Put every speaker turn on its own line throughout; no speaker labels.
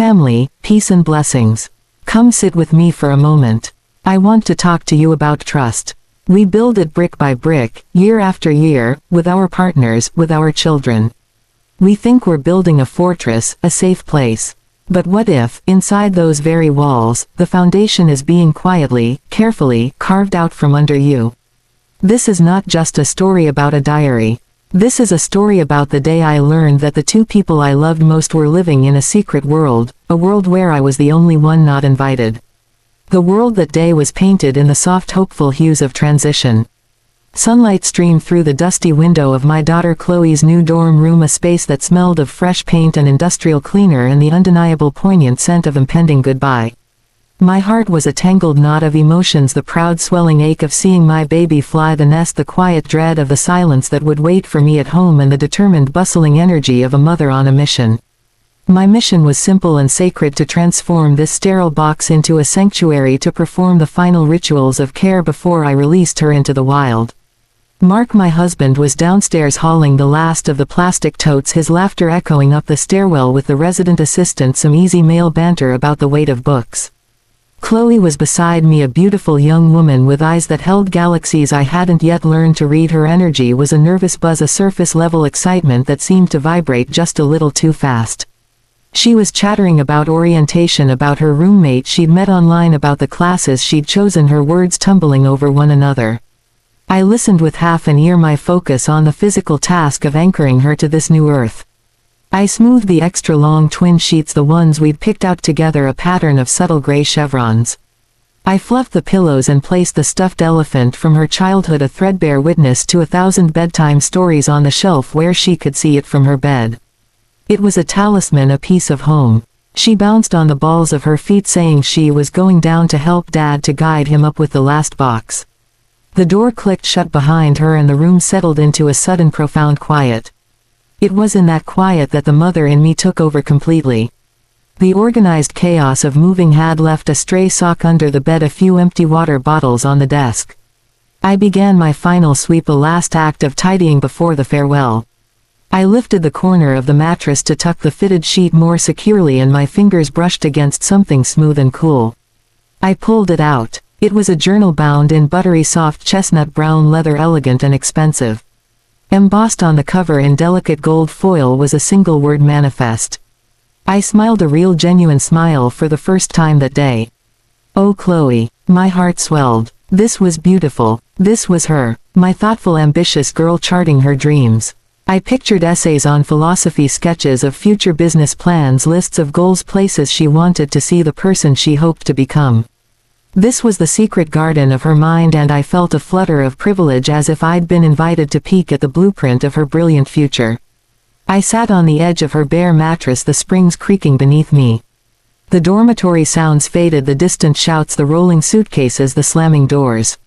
Family, peace and blessings. Come sit with me for a moment. I want to talk to you about trust. We build it brick by brick, year after year, with our partners, with our children. We think we're building a fortress, a safe place. But what if, inside those very walls, the foundation is being quietly, carefully, carved out from under you? This is not just a story about a diary. This is a story about the day I learned that the two people I loved most were living in a secret world, a world where I was the only one not invited. The world that day was painted in the soft hopeful hues of transition. Sunlight streamed through the dusty window of my daughter Chloe's new dorm room, a space that smelled of fresh paint and industrial cleaner and the undeniable poignant scent of impending goodbye. My heart was a tangled knot of emotions, the proud swelling ache of seeing my baby fly the nest, the quiet dread of the silence that would wait for me at home, and the determined bustling energy of a mother on a mission. My mission was simple and sacred: to transform this sterile box into a sanctuary, to perform the final rituals of care before I released her into the wild. Mark, my husband, was downstairs hauling the last of the plastic totes, his laughter echoing up the stairwell with the resident assistant some easy male banter about the weight of books. Chloe was beside me, a beautiful young woman with eyes that held galaxies. I hadn't yet learned to read. Her energy was a nervous buzz, a surface-level excitement that seemed to vibrate just a little too fast. She was chattering about orientation, about her roommate she'd met online, about the classes she'd chosen, her words tumbling over one another. I listened with half an ear, my focus on the physical task of anchoring her to this new earth. I smoothed the extra long twin sheets, the ones we'd picked out together, a pattern of subtle gray chevrons. I fluffed the pillows and placed the stuffed elephant from her childhood, a threadbare witness to 1,000 bedtime stories, on the shelf where she could see it from her bed. It was a talisman, a piece of home. She bounced on the balls of her feet, saying she was going down to help Dad, to guide him up with the last box. The door clicked shut behind her and the room settled into a sudden profound quiet. It was in that quiet that the mother in me took over completely. The organized chaos of moving had left a stray sock under the bed, a few empty water bottles on the desk. I began my final sweep, a last act of tidying before the farewell. I lifted the corner of the mattress to tuck the fitted sheet more securely, and my fingers brushed against something smooth and cool. I pulled it out. It was a journal bound in buttery soft chestnut brown leather, elegant and expensive. Embossed on the cover in delicate gold foil was a single word: manifest. I smiled, a real genuine smile, for the first time that day. Oh, Chloe. My heart swelled. This was beautiful. This was her, my thoughtful, ambitious girl, charting her dreams. I pictured essays on philosophy, sketches of future business plans, lists of goals, places she wanted to see, the person she hoped to become. This was the secret garden of her mind, and I felt a flutter of privilege, as if I'd been invited to peek at the blueprint of her brilliant future. I sat on the edge of her bare mattress, the springs creaking beneath me. The dormitory sounds faded, the distant shouts, the rolling suitcases, the slamming doors.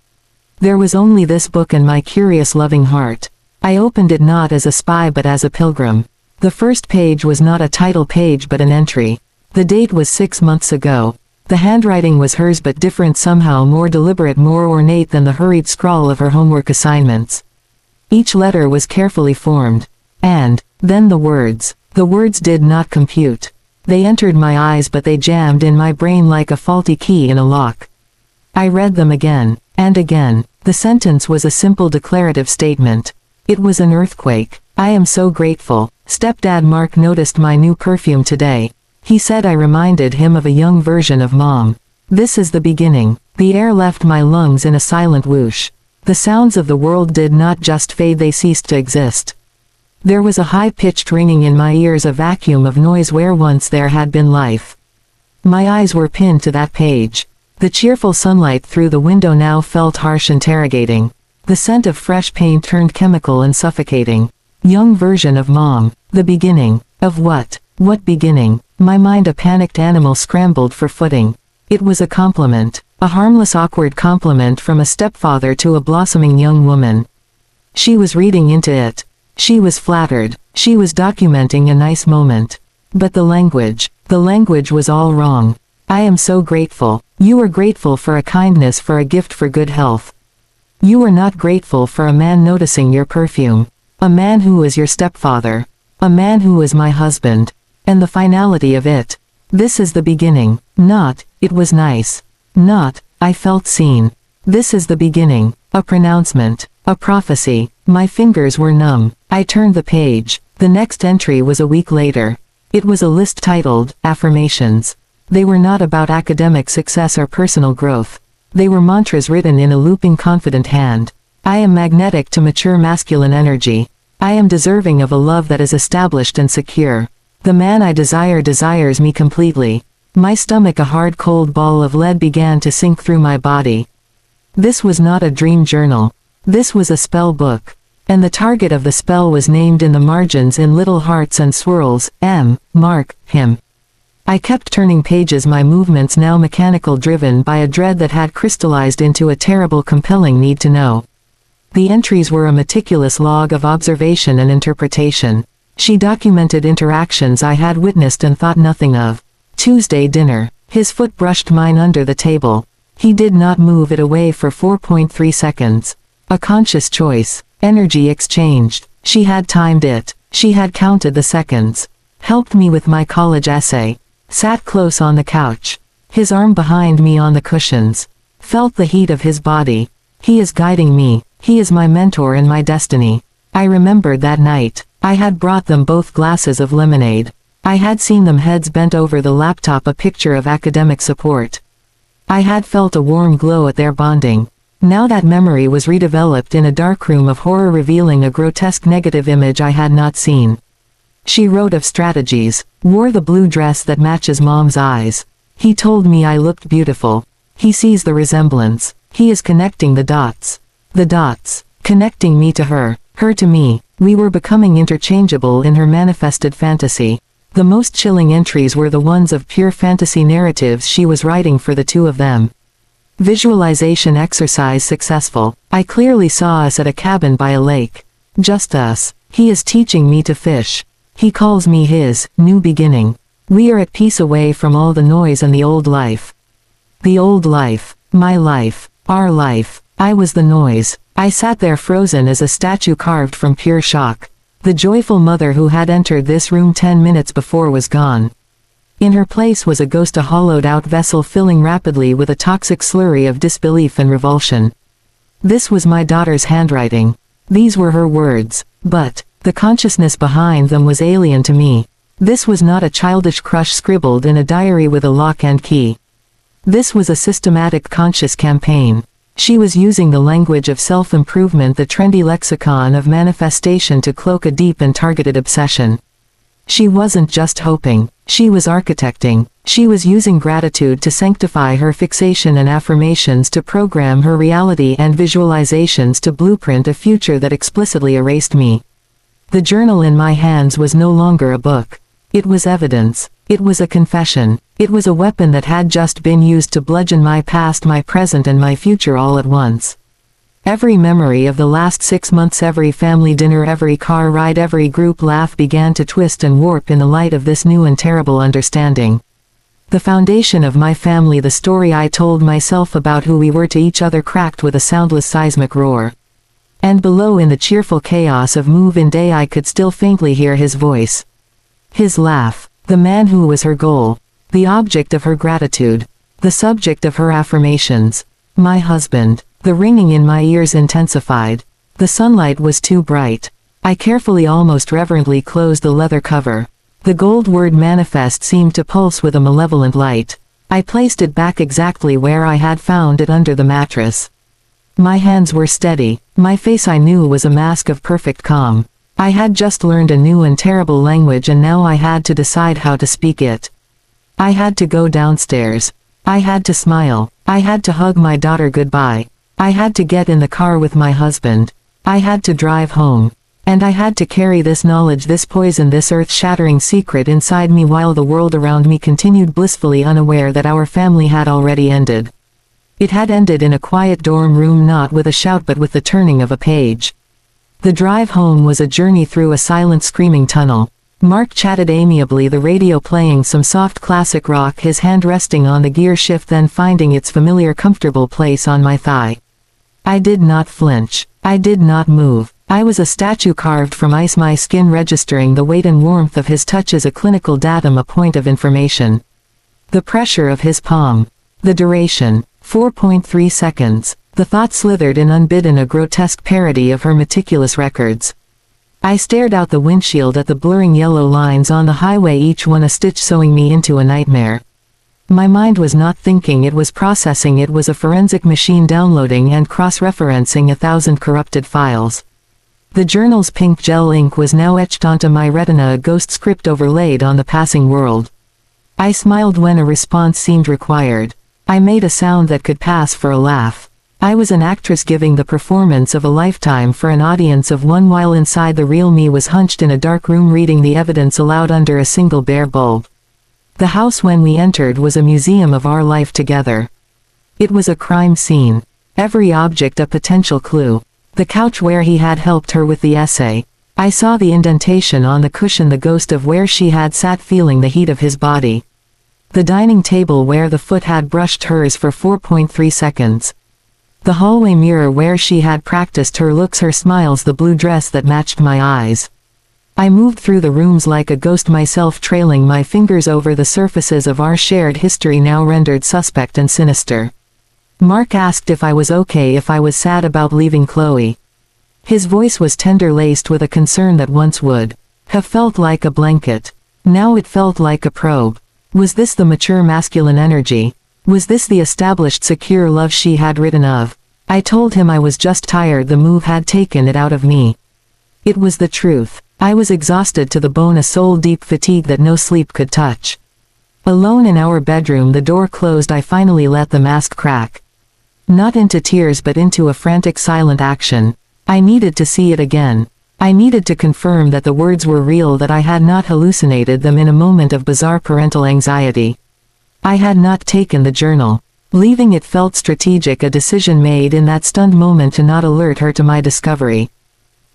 There was only this book and my curious, loving heart. I opened it not as a spy but as a pilgrim. The first page was not a title page but an entry. The date was 6 months ago. The handwriting was hers, but different, somehow more deliberate, more ornate than the hurried scrawl of her homework assignments. Each letter was carefully formed. And then the words. The words did not compute. They entered my eyes, but they jammed in my brain like a faulty key in a lock. I read them again, and again. The sentence was a simple declarative statement. It was an earthquake. I am so grateful. Stepdad Mark noticed my new perfume today. He said I reminded him of a young version of Mom. This is the beginning. The air left my lungs in a silent whoosh. The sounds of the world did not just fade, they ceased to exist. There was a high-pitched ringing in my ears, a vacuum of noise where once there had been life. My eyes were pinned to that page. The cheerful sunlight through the window now felt harsh, interrogating. The scent of fresh paint turned chemical and suffocating. Young version of Mom. The beginning. Of what? What beginning? My mind, a panicked animal, scrambled for footing. It was a compliment. A harmless, awkward compliment from a stepfather to a blossoming young woman. She was reading into it. She was flattered. She was documenting a nice moment. But the language was all wrong. I am so grateful. You are grateful for a kindness, for a gift, for good health. You are not grateful for a man noticing your perfume. A man who is your stepfather. A man who is my husband. And the finality of it. This is the beginning. Not, it was nice. Not, I felt seen. This is the beginning. A pronouncement. A prophecy. My fingers were numb. I turned the page. The next entry was a week later. It was a list titled, Affirmations. They were not about academic success or personal growth. They were mantras written in a looping confident hand. I am magnetic to mature masculine energy. I am deserving of a love that is established and secure. The man I desire desires me completely. My stomach, a hard cold ball of lead, began to sink through my body. This was not a dream journal. This was a spell book. And the target of the spell was named in the margins in little hearts and swirls, Mark, him. I kept turning pages, my movements now mechanical, driven by a dread that had crystallized into a terrible compelling need to know. The entries were a meticulous log of observation and interpretation. She documented interactions I had witnessed and thought nothing of. Tuesday dinner. His foot brushed mine under the table. He did not move it away for 4.3 seconds. A conscious choice. Energy exchanged. She had timed it. She had counted the seconds. Helped me with my college essay. Sat close on the couch. His arm behind me on the cushions. Felt the heat of his body. He is guiding me. He is my mentor and my destiny. I remembered that night. I had brought them both glasses of lemonade. I had seen them, heads bent over the laptop, a picture of academic support. I had felt a warm glow at their bonding. Now that memory was redeveloped in a darkroom of horror, revealing a grotesque negative image I had not seen. She wrote of strategies. Wore the blue dress that matches mom's eyes. He told me I looked beautiful. He sees the resemblance. He is connecting the dots. The dots. Connecting me to her. Her to me. We were becoming interchangeable in her manifested fantasy. The most chilling entries were the ones of pure fantasy narratives she was writing for the two of them. Visualization exercise successful. I clearly saw us at a cabin by a lake. Just us. He is teaching me to fish. He calls me his new beginning. We are at peace away from all the noise and the old life. The old life. My life. Our life. I was the noise. I sat there frozen as a statue carved from pure shock. The joyful mother who had entered this room 10 minutes before was gone. In her place was a ghost, a hollowed-out vessel filling rapidly with a toxic slurry of disbelief and revulsion. This was my daughter's handwriting. These were her words. But the consciousness behind them was alien to me. This was not a childish crush scribbled in a diary with a lock and key. This was a systematic, conscious campaign. She was using the language of self-improvement, the trendy lexicon of manifestation, to cloak a deep and targeted obsession. She wasn't just hoping. She was architecting. She was using gratitude to sanctify her fixation and affirmations to program her reality, and visualizations to blueprint a future that explicitly erased me. The journal in my hands was no longer a book. It was evidence. It was a confession. It was a weapon that had just been used to bludgeon my past, my present, and my future all at once. Every memory of the last 6 months, every family dinner, every car ride, every group laugh began to twist and warp in the light of this new and terrible understanding. The foundation of my family, the story I told myself about who we were to each other, cracked with a soundless seismic roar. And below, in the cheerful chaos of move-in day, I could still faintly hear his voice. His laugh. The man who was her goal. The object of her gratitude. The subject of her affirmations. My husband. The ringing in my ears intensified. The sunlight was too bright. I carefully, almost reverently, closed the leather cover. The gold word manifest seemed to pulse with a malevolent light. I placed it back exactly where I had found it, under the mattress. My hands were steady. My face, I knew, was a mask of perfect calm. I had just learned a new and terrible language, and now I had to decide how to speak it. I had to go downstairs. I had to smile. I had to hug my daughter goodbye. I had to get in the car with my husband. I had to drive home. And I had to carry this knowledge, this poison, this earth-shattering secret inside me, while the world around me continued blissfully unaware that our family had already ended. It had ended in a quiet dorm room, not with a shout but with the turning of a page. The drive home was a journey through a silent, screaming tunnel. Mark chatted amiably, the radio playing some soft classic rock, his hand resting on the gear shift, then finding its familiar, comfortable place on my thigh. I did not flinch. I did not move. I was a statue carved from ice, my skin registering the weight and warmth of his touch as a clinical datum, a point of information. The pressure of his palm. The duration. 4.3 seconds. The thought slithered in unbidden, a grotesque parody of her meticulous records. I stared out the windshield at the blurring yellow lines on the highway, each one a stitch sewing me into a nightmare. My mind was not thinking, it was processing. It was a forensic machine downloading and cross-referencing 1,000 corrupted files. The journal's pink gel ink was now etched onto my retina, a ghost script overlaid on the passing world. I smiled when a response seemed required. I made a sound that could pass for a laugh. I was an actress giving the performance of a lifetime for an audience of one, while inside the real me was hunched in a dark room reading the evidence aloud under a single bare bulb. The house when we entered was a museum of our life together. It was a crime scene. Every object a potential clue. The couch where he had helped her with the essay. I saw the indentation on the cushion, the ghost of where she had sat feeling the heat of his body. The dining table where the foot had brushed hers for 4.3 seconds. The hallway mirror where she had practiced her looks, her smiles, the blue dress that matched my eyes. I moved through the rooms like a ghost, myself trailing my fingers over the surfaces of our shared history, now rendered suspect and sinister. Mark asked if I was okay, if I was sad about leaving Chloe. His voice was tender, laced with a concern that once would have felt like a blanket. Now it felt like a probe. Was this the mature masculine energy? Was this the established secure love she had written of? I told him I was just tired, the move had taken it out of me. It was the truth. I was exhausted to the bone, a soul-deep fatigue that no sleep could touch. Alone in our bedroom, the door closed, I finally let the mask crack. Not into tears but into a frantic silent action. I needed to see it again. I needed to confirm that the words were real, that I had not hallucinated them in a moment of bizarre parental anxiety. I had not taken the journal. Leaving it felt strategic, a decision made in that stunned moment to not alert her to my discovery.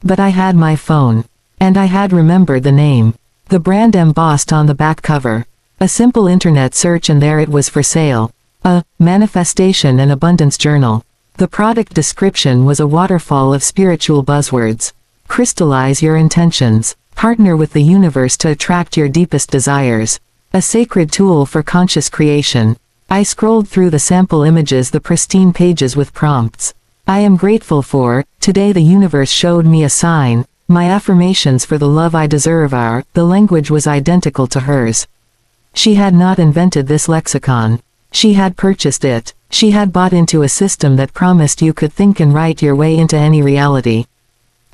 But I had my phone. And I had remembered the name. The brand embossed on the back cover. A simple internet search and there it was, for sale. A Manifestation and Abundance Journal. The product description was a waterfall of spiritual buzzwords. Crystallize your intentions. Partner with the universe to attract your deepest desires. A sacred tool for conscious creation. I scrolled through the sample images, the pristine pages with prompts. I am grateful for, today the universe showed me a sign, my affirmations for the love I deserve are, the language was identical to hers. She had not invented this lexicon. She had purchased it. She had bought into a system that promised you could think and write your way into any reality.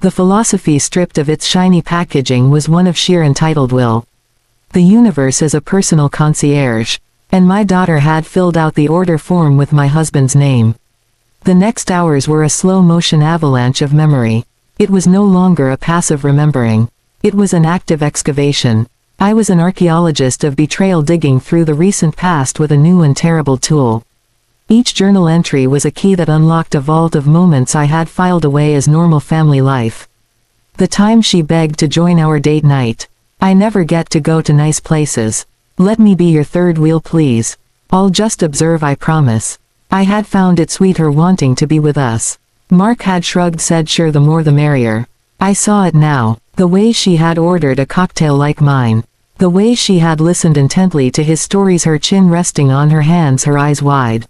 The philosophy stripped of its shiny packaging was one of sheer entitled will. The universe is a personal concierge. And my daughter had filled out the order form with my husband's name. The next hours were a slow-motion avalanche of memory. It was no longer a passive remembering. It was an active excavation. I was an archaeologist of betrayal, digging through the recent past with a new and terrible tool. Each journal entry was a key that unlocked a vault of moments I had filed away as normal family life. The time she begged to join our date night. I never get to go to nice places. Let me be your third wheel, please. I'll just observe, I promise. I had found it sweet, her wanting to be with us. Mark had shrugged, said sure, the more the merrier. I saw it now. The way she had ordered a cocktail like mine. The way she had listened intently to his stories, her chin resting on her hands, her eyes wide.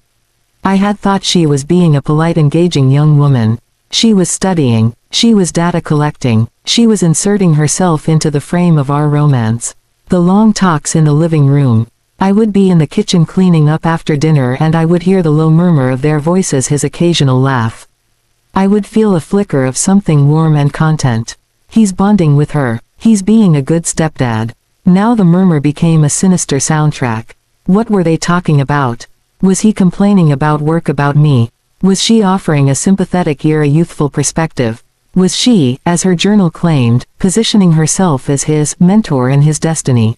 I had thought she was being a polite, engaging young woman. She was studying. She was data collecting. She was inserting herself into the frame of our romance. The long talks in the living room. I would be in the kitchen cleaning up after dinner and I would hear the low murmur of their voices, his occasional laugh. I would feel a flicker of something warm and content. He's bonding with her. He's being a good stepdad. Now the murmur became a sinister soundtrack. What were they talking about? Was he complaining about work, about me? Was she offering a sympathetic ear, a youthful perspective? Was she, as her journal claimed, positioning herself as his mentor in his destiny?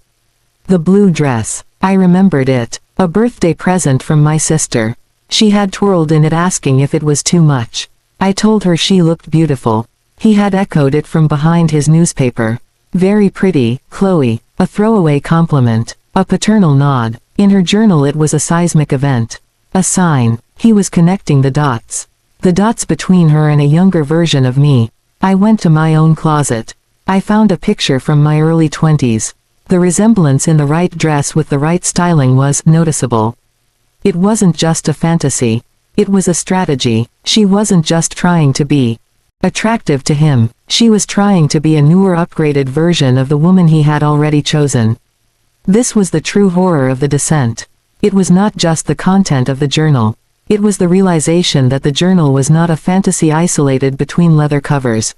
The blue dress. I remembered it. A birthday present from my sister. She had twirled in it, asking if it was too much. I told her she looked beautiful. He had echoed it from behind his newspaper. Very pretty, Chloe. A throwaway compliment. A paternal nod. In her journal it was a seismic event. A sign. He was connecting the dots. The dots between her and a younger version of me. I went to my own closet. I found a picture from my early 20s. The resemblance in the right dress with the right styling was noticeable. It wasn't just a fantasy. It was a strategy. She wasn't just trying to be attractive to him. She was trying to be a newer, upgraded version of the woman he had already chosen. This was the true horror of the descent. It was not just the content of the journal. It was the realization that the journal was not a fantasy isolated between leather covers.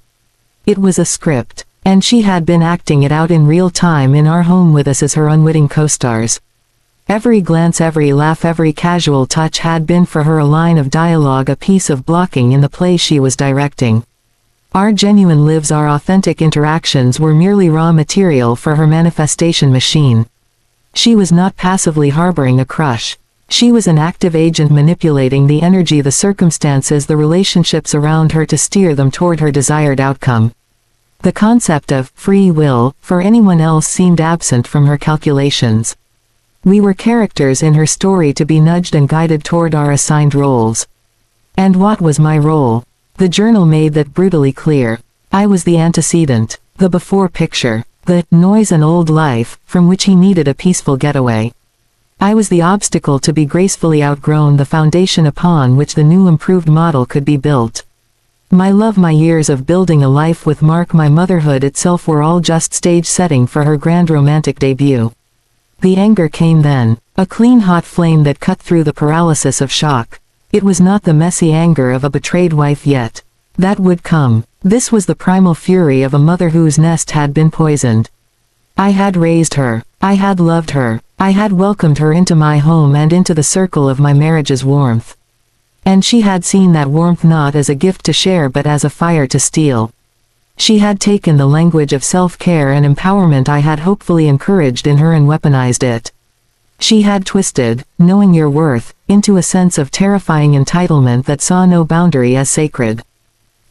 It was a script, and she had been acting it out in real time in our home with us as her unwitting co-stars. Every glance, every laugh, every casual touch had been for her a line of dialogue, a piece of blocking in the play she was directing. Our genuine lives, our authentic interactions were merely raw material for her manifestation machine. She was not passively harboring a crush. She was an active agent manipulating the energy, the circumstances, the relationships around her to steer them toward her desired outcome. The concept of free will for anyone else seemed absent from her calculations. We were characters in her story to be nudged and guided toward our assigned roles. And what was my role? The journal made that brutally clear. I was the antecedent, the before picture, the noise and old life from which he needed a peaceful getaway. I was the obstacle to be gracefully outgrown, the foundation upon which the new improved model could be built. My love, my years of building a life with Mark, my motherhood itself were all just stage setting for her grand romantic debut. The anger came then, a clean hot flame that cut through the paralysis of shock. It was not the messy anger of a betrayed wife yet. That would come. This was the primal fury of a mother whose nest had been poisoned. I had raised her. I had loved her. I had welcomed her into my home and into the circle of my marriage's warmth. And she had seen that warmth not as a gift to share but as a fire to steal. She had taken the language of self-care and empowerment I had hopefully encouraged in her and weaponized it. She had twisted, knowing your worth, into a sense of terrifying entitlement that saw no boundary as sacred.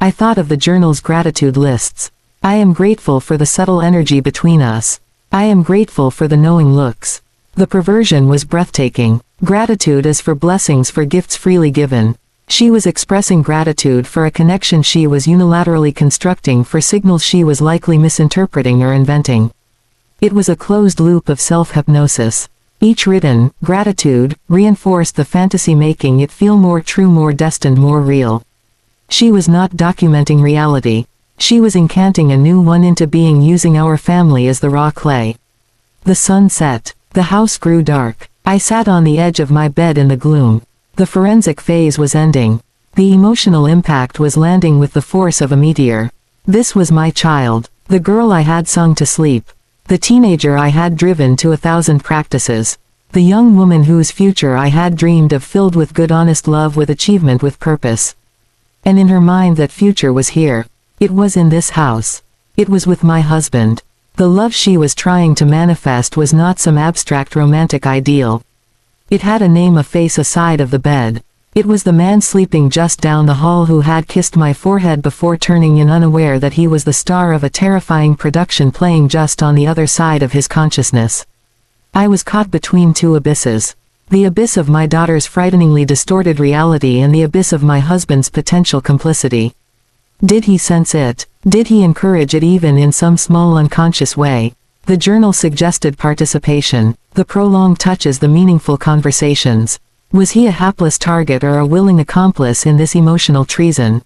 I thought of the journal's gratitude lists. I am grateful for the subtle energy between us. I am grateful for the knowing looks. The perversion was breathtaking. Gratitude as for blessings, for gifts freely given. She was expressing gratitude for a connection she was unilaterally constructing, for signals she was likely misinterpreting or inventing. It was a closed loop of self-hypnosis. Each written gratitude reinforced the fantasy, making it feel more true, more destined, more real. She was not documenting reality. She was incanting a new one into being, using our family as the raw clay. The sun set. The house grew dark. I sat on the edge of my bed in the gloom. The forensic phase was ending. The emotional impact was landing with the force of a meteor. This was my child, the girl I had sung to sleep, the teenager I had driven to 1,000 practices, the young woman whose future I had dreamed of, filled with good, honest love, with achievement, with purpose. And in her mind that future was here. It was in this house. It was with my husband. The love she was trying to manifest was not some abstract romantic ideal. It had a name, a face, a side of the bed. It was the man sleeping just down the hall who had kissed my forehead before turning in, unaware that he was the star of a terrifying production playing just on the other side of his consciousness. I was caught between two abysses. The abyss of my daughter's frighteningly distorted reality and the abyss of my husband's potential complicity. Did he sense it? Did he encourage it, even in some small unconscious way? The journal suggested participation, the prolonged touches, the meaningful conversations. Was he a hapless target or a willing accomplice in this emotional treason?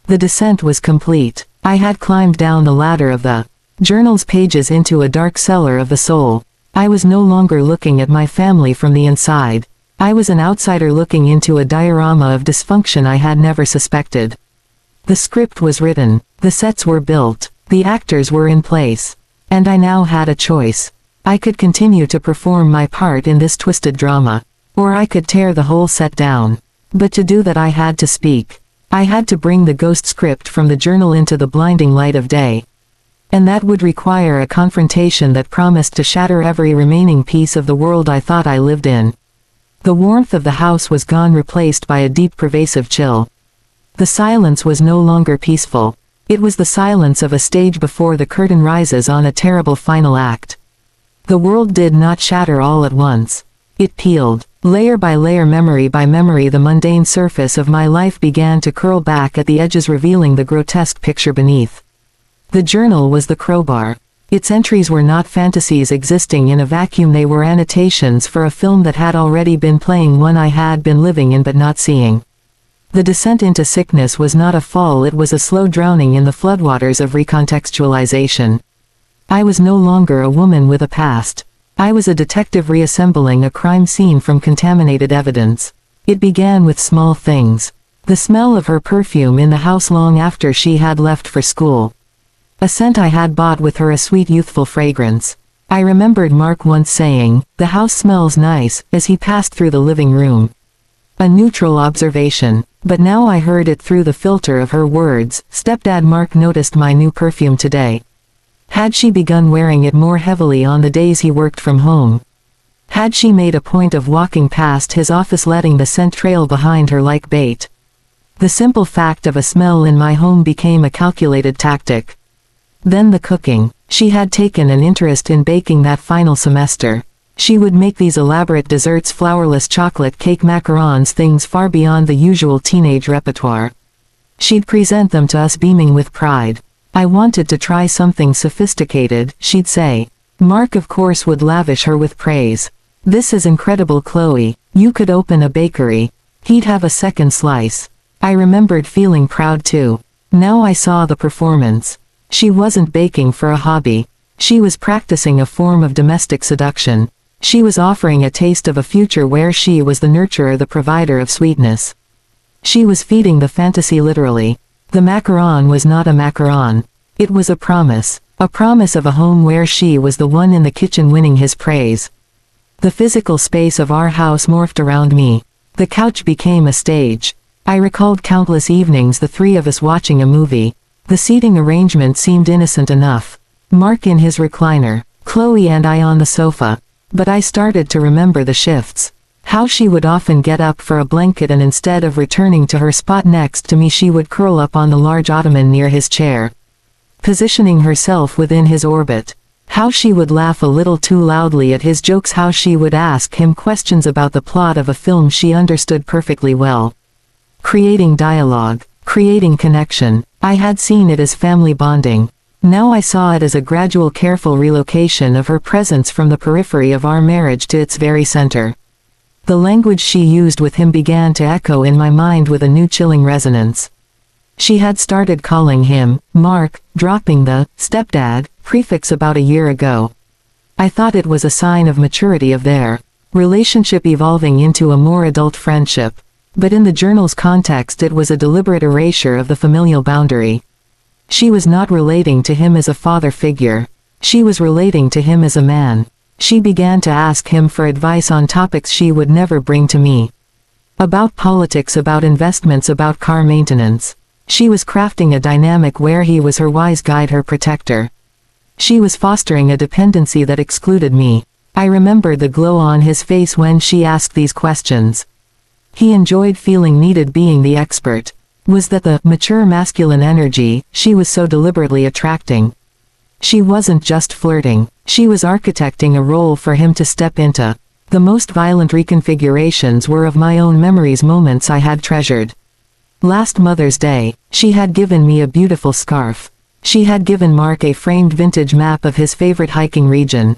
The descent was complete. I had climbed down the ladder of the journal's pages into a dark cellar of the soul. I was no longer looking at my family from the inside. I was an outsider looking into a diorama of dysfunction I had never suspected. The script was written, the sets were built, the actors were in place. And I now had a choice. I could continue to perform my part in this twisted drama, or I could tear the whole set down. But to do that I had to speak. I had to bring the ghost script from the journal into the blinding light of day. And that would require a confrontation that promised to shatter every remaining piece of the world I thought I lived in. The warmth of the house was gone, replaced by a deep, pervasive chill. The silence was no longer peaceful. It was the silence of a stage before the curtain rises on a terrible final act. The world did not shatter all at once. It peeled. Layer by layer, memory by memory, the mundane surface of my life began to curl back at the edges, revealing the grotesque picture beneath. The journal was the crowbar. Its entries were not fantasies existing in a vacuum, they were annotations for a film that had already been playing, one I had been living in but not seeing. The descent into sickness was not a fall, it was a slow drowning in the floodwaters of recontextualization. I was no longer a woman with a past. I was a detective reassembling a crime scene from contaminated evidence. It began with small things. The smell of her perfume in the house long after she had left for school. A scent I had bought with her, a sweet youthful fragrance. I remembered Mark once saying, "The house smells nice," as he passed through the living room. A neutral observation, but now I heard it through the filter of her words. Stepdad Mark noticed my new perfume today. Had she begun wearing it more heavily on the days he worked from home? Had she made a point of walking past his office letting the scent trail behind her like bait? The simple fact of a smell in my home became a calculated tactic. Then the cooking. She had taken an interest in baking that final semester. She would make these elaborate desserts, flourless chocolate cake, macarons, things far beyond the usual teenage repertoire. She'd present them to us beaming with pride. "I wanted to try something sophisticated," she'd say. Mark of course would lavish her with praise. "This is incredible, Chloe. You could open a bakery." He'd have a second slice. I remembered feeling proud too. Now I saw the performance. She wasn't baking for a hobby. She was practicing a form of domestic seduction. She was offering a taste of a future where she was the nurturer, the provider of sweetness. She was feeding the fantasy literally. The macaron was not a macaron. It was a promise of a home where she was the one in the kitchen winning his praise. The physical space of our house morphed around me. The couch became a stage. I recalled countless evenings, the three of us watching a movie. The seating arrangement seemed innocent enough. Mark in his recliner, Chloe and I on the sofa. But I started to remember the shifts. How she would often get up for a blanket and instead of returning to her spot next to me she would curl up on the large ottoman near his chair, positioning herself within his orbit. How she would laugh a little too loudly at his jokes, how she would ask him questions about the plot of a film she understood perfectly well. Creating dialogue, creating connection. I had seen it as family bonding. Now I saw it as a gradual, careful relocation of her presence from the periphery of our marriage to its very center. The language she used with him began to echo in my mind with a new chilling resonance. She had started calling him Mark, dropping the stepdad prefix about a year ago. I thought it was a sign of maturity of their relationship evolving into a more adult friendship. But in the journal's context it was a deliberate erasure of the familial boundary. She was not relating to him as a father figure. She was relating to him as a man. She began to ask him for advice on topics she would never bring to me. About politics, about investments, about car maintenance. She was crafting a dynamic where he was her wise guide, her protector. She was fostering a dependency that excluded me. I remembered the glow on his face when she asked these questions. He enjoyed feeling needed, being the expert. Was that the mature masculine energy she was so deliberately attracting? She wasn't just flirting. She was architecting a role for him to step into. The most violent reconfigurations were of my own memories, moments I had treasured. Last Mother's Day, she had given me a beautiful scarf. She had given Mark a framed vintage map of his favorite hiking region.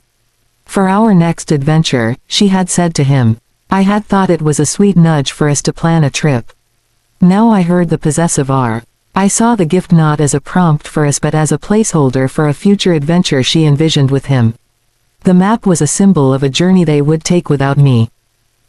For our next adventure, she had said to him, I had thought it was a sweet nudge for us to plan a trip. Now I heard the possessive R. I saw the gift not as a prompt for us but as a placeholder for a future adventure she envisioned with him. The map was a symbol of a journey they would take without me.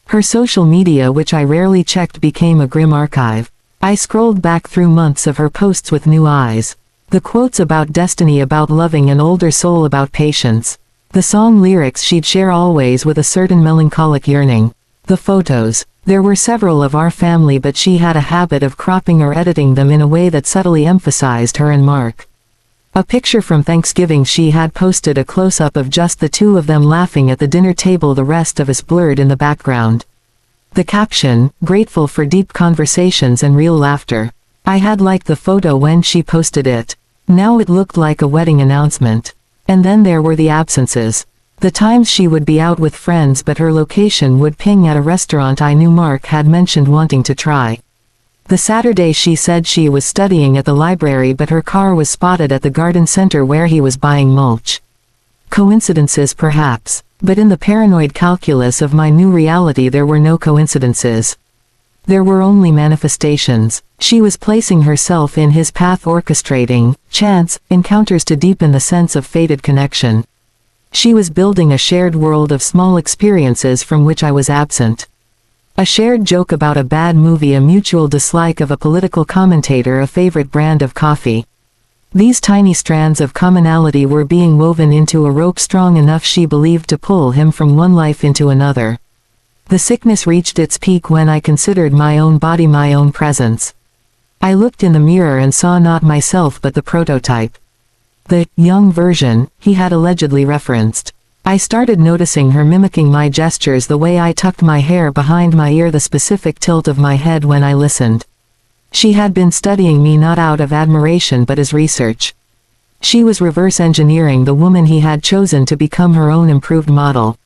Her social media, which I rarely checked, became a grim archive. I scrolled back through months of her posts with new eyes. The quotes about destiny, about loving an older soul, about patience. The song lyrics she'd share always with a certain melancholic yearning. The photos. There were several of our family, but she had a habit of cropping or editing them in a way that subtly emphasized her and Mark. A picture from Thanksgiving, she had posted a close-up of just the two of them laughing at the dinner table, the rest of us blurred in the background. The caption, grateful for deep conversations and real laughter. I had liked the photo when she posted it. Now it looked like a wedding announcement. And then there were the absences. The times she would be out with friends but her location would ping at a restaurant I knew Mark had mentioned wanting to try. The Saturday she said she was studying at the library but her car was spotted at the garden center where he was buying mulch. Coincidences perhaps, but in the paranoid calculus of my new reality there were no coincidences. There were only manifestations. She was placing herself in his path, orchestrating chance encounters to deepen the sense of fated connection. She was building a shared world of small experiences from which I was absent. A shared joke about a bad movie, a mutual dislike of a political commentator, a favorite brand of coffee. These tiny strands of commonality were being woven into a rope strong enough, she believed, to pull him from one life into another. The sickness reached its peak when I considered my own body, my own presence. I looked in the mirror and saw not myself but the prototype. The young version he had allegedly referenced. I started noticing her mimicking my gestures, the way I tucked my hair behind my ear, the specific tilt of my head when I listened. She had been studying me not out of admiration but as research. She was reverse engineering the woman he had chosen to become her own improved model.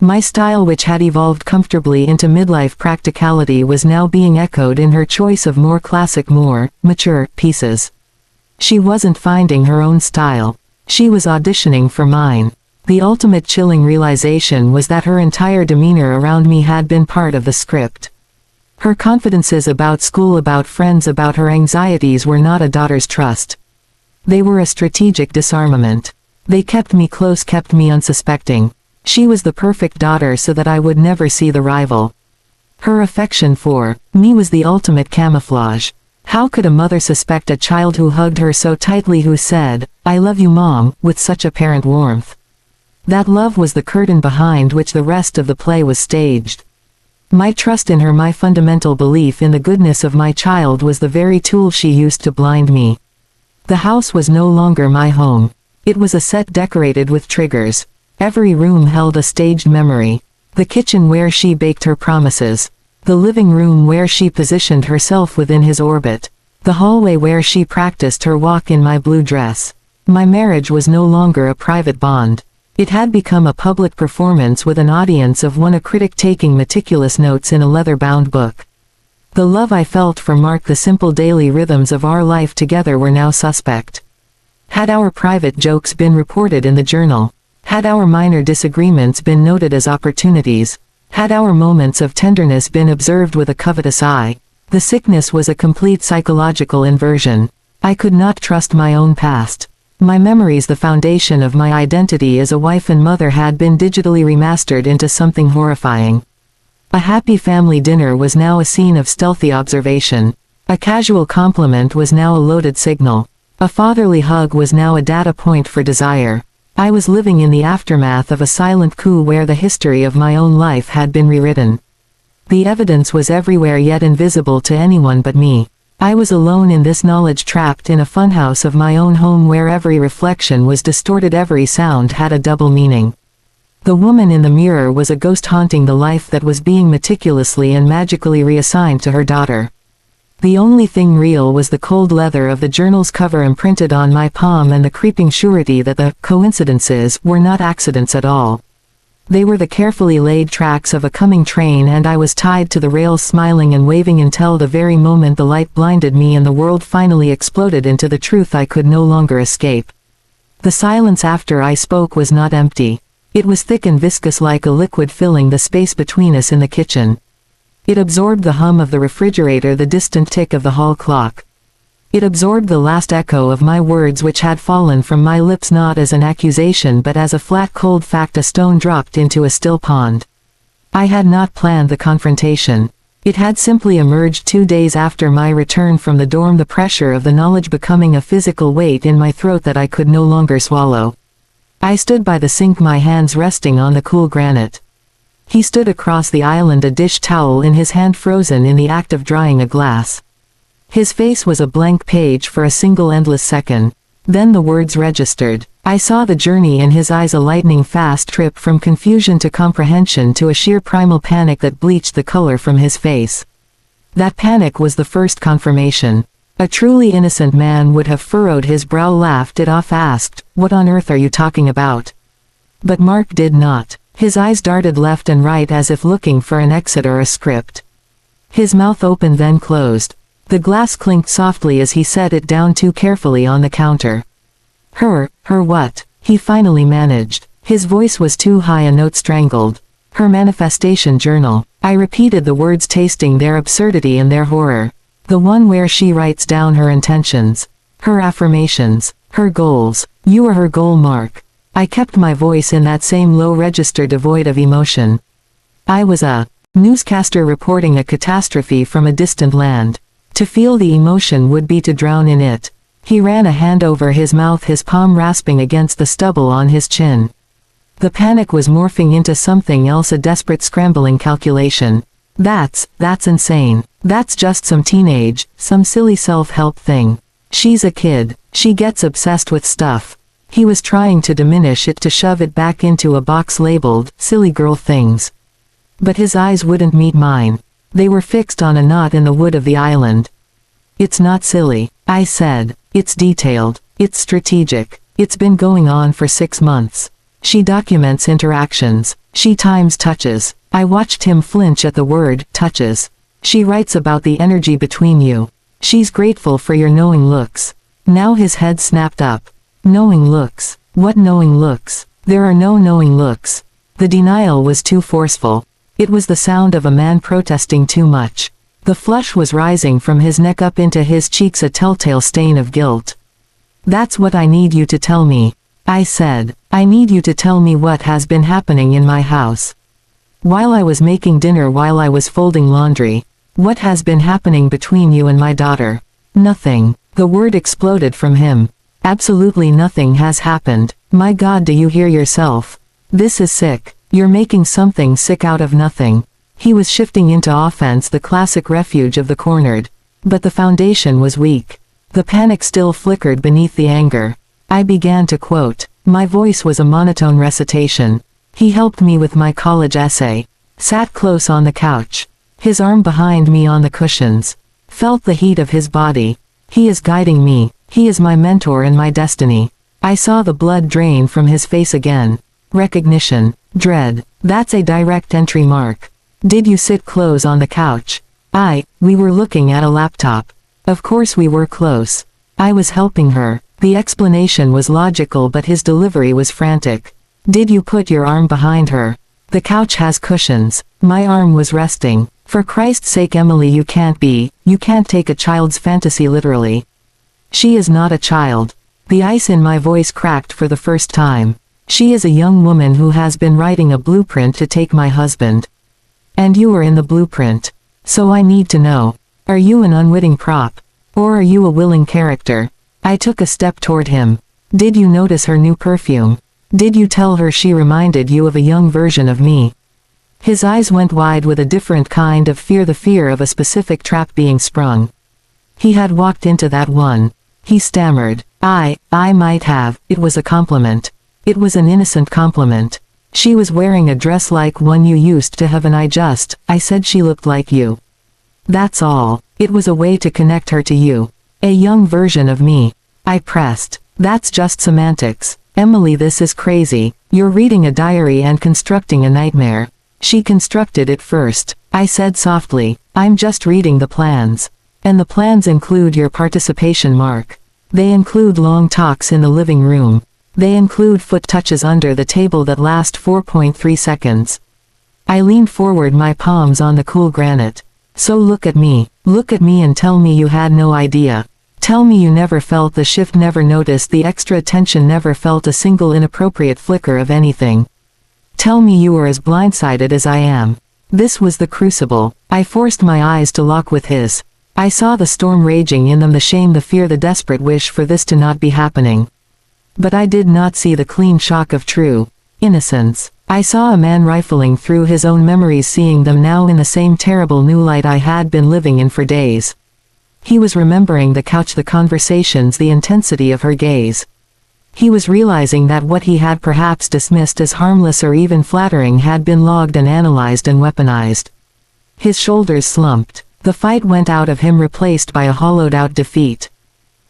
My style, which had evolved comfortably into midlife practicality, was now being echoed in her choice of more classic, more mature pieces. She wasn't finding her own style. She was auditioning for mine. The ultimate chilling realization was that her entire demeanor around me had been part of the script. Her confidences about school, about friends, about her anxieties were not a daughter's trust. They were a strategic disarmament. They kept me close, kept me unsuspecting. She was the perfect daughter so that I would never see the rival. Her affection for me was the ultimate camouflage. How could a mother suspect a child who hugged her so tightly, who said, "I love you, Mom," with such apparent warmth? That love was the curtain behind which the rest of the play was staged. My trust in her, my fundamental belief in the goodness of my child, was the very tool she used to blind me. The house was no longer my home. It was a set decorated with triggers. Every room held a staged memory. The kitchen where she baked her promises. The living room where she positioned herself within his orbit. The hallway where she practiced her walk in my blue dress. My marriage was no longer a private bond. It had become a public performance with an audience of one, a critic taking meticulous notes in a leather-bound book. The love I felt for Mark, the simple daily rhythms of our life together, were now suspect. Had our private jokes been reported in the journal? Had our minor disagreements been noted as opportunities? Had our moments of tenderness been observed with a covetous eye? The sickness was a complete psychological inversion. I could not trust my own past. My memories, the foundation of my identity as a wife and mother, had been digitally remastered into something horrifying. A happy family dinner was now a scene of stealthy observation. A casual compliment was now a loaded signal. A fatherly hug was now a data point for desire. I was living in the aftermath of a silent coup where the history of my own life had been rewritten. The evidence was everywhere, yet invisible to anyone but me. I was alone in this knowledge, trapped in a funhouse of my own home where every reflection was distorted, every sound had a double meaning. The woman in the mirror was a ghost haunting the life that was being meticulously and magically reassigned to her daughter. The only thing real was the cold leather of the journal's cover imprinted on my palm, and the creeping surety that the coincidences were not accidents at all. They were the carefully laid tracks of a coming train, and I was tied to the rails, smiling and waving until the very moment the light blinded me and the world finally exploded into the truth I could no longer escape. The silence after I spoke was not empty. It was thick and viscous, like a liquid filling the space between us in the kitchen. It absorbed the hum of the refrigerator, the distant tick of the hall clock. It absorbed the last echo of my words, which had fallen from my lips not as an accusation but as a flat cold fact, a stone dropped into a still pond. I had not planned the confrontation. It had simply emerged 2 days after my return from the dorm, the pressure of the knowledge becoming a physical weight in my throat that I could no longer swallow. I stood by the sink, my hands resting on the cool granite. He stood across the island, a dish towel in his hand, frozen in the act of drying a glass. His face was a blank page for a single endless second. Then the words registered. I saw the journey in his eyes, a lightning fast trip from confusion to comprehension to a sheer primal panic that bleached the color from his face. That panic was the first confirmation. A truly innocent man would have furrowed his brow, laughed it off, asked, "What on earth are you talking about?" But Mark did not. His eyes darted left and right as if looking for an exit or a script. His mouth opened, then closed. The glass clinked softly as he set it down too carefully on the counter. Her what? He finally managed. His voice was too high a note strangled. Her manifestation journal. I repeated the words, tasting their absurdity and their horror. The one where she writes down her intentions, her affirmations, her goals. You are her goal, Mark. I kept my voice in that same low register devoid of emotion. I was a newscaster reporting a catastrophe from a distant land. To feel the emotion would be to drown in it. He ran a hand over his mouth, his palm rasping against the stubble on his chin. The panic was morphing into something else, a desperate scrambling calculation. That's insane. That's just some silly self-help thing. She's a kid. She gets obsessed with stuff. He was trying to diminish it, to shove it back into a box labeled, silly girl things. But his eyes wouldn't meet mine. They were fixed on a knot in the wood of the island. It's not silly, I said. It's detailed. It's strategic. It's been going on for 6 months. She documents interactions. She times touches. I watched him flinch at the word, touches. She writes about the energy between you. She's grateful for your knowing looks. Now his head snapped up. Knowing looks. What knowing looks? There are no knowing looks. The denial was too forceful. It was the sound of a man protesting too much. The flush was rising from his neck up into his cheeks, a telltale stain of guilt. That's what I need you to tell me. I said. I need you to tell me what has been happening in my house. While I was making dinner, while I was folding laundry. What has been happening between you and my daughter? Nothing. The word exploded from him. Absolutely nothing has happened. My God, do you hear yourself? This is sick. You're making something sick out of nothing. He was shifting into offense, the classic refuge of the cornered. But the foundation was weak. The panic still flickered beneath the anger. I began to quote. My voice was a monotone recitation. He helped me with my college essay. Sat close on the couch. His arm behind me on the cushions. Felt the heat of his body. He is guiding me. He is my mentor and my destiny. I saw the blood drain from his face again. Recognition. Dread. That's a direct entry, Mark. Did you sit close on the couch? We were looking at a laptop. Of course we were close. I was helping her. The explanation was logical, but his delivery was frantic. Did you put your arm behind her? The couch has cushions. My arm was resting. For Christ's sake, Emily, you can't take a child's fantasy literally. She is not a child. The ice in my voice cracked for the first time. She is a young woman who has been writing a blueprint to take my husband. And you are in the blueprint. So I need to know. Are you an unwitting prop? Or are you a willing character? I took a step toward him. Did you notice her new perfume? Did you tell her she reminded you of a young version of me? His eyes went wide with a different kind of fear, the fear of a specific trap being sprung. He had walked into that one. He stammered. I might have. It was a compliment. It was an innocent compliment. She was wearing a dress like one you used to have, and I said she looked like you. That's all. It was a way to connect her to you. A young version of me. I pressed. That's just semantics. Emily, this is crazy. You're reading a diary and constructing a nightmare. She constructed it first. I said softly. I'm just reading the plans. And the plans include your participation, Mark. They include long talks in the living room. They include foot touches under the table that last 4.3 seconds. I leaned forward, my palms on the cool granite. So look at me and tell me you had no idea. Tell me you never felt the shift, never noticed the extra attention, never felt a single inappropriate flicker of anything. Tell me you were as blindsided as I am. This was the crucible. I forced my eyes to lock with his. I saw the storm raging in them, the shame, the fear, the desperate wish for this to not be happening. But I did not see the clean shock of true innocence. I saw a man rifling through his own memories, seeing them now in the same terrible new light I had been living in for days. He was remembering the couch, the conversations, the intensity of her gaze. He was realizing that what he had perhaps dismissed as harmless or even flattering had been logged and analyzed and weaponized. His shoulders slumped. The fight went out of him, replaced by a hollowed-out defeat.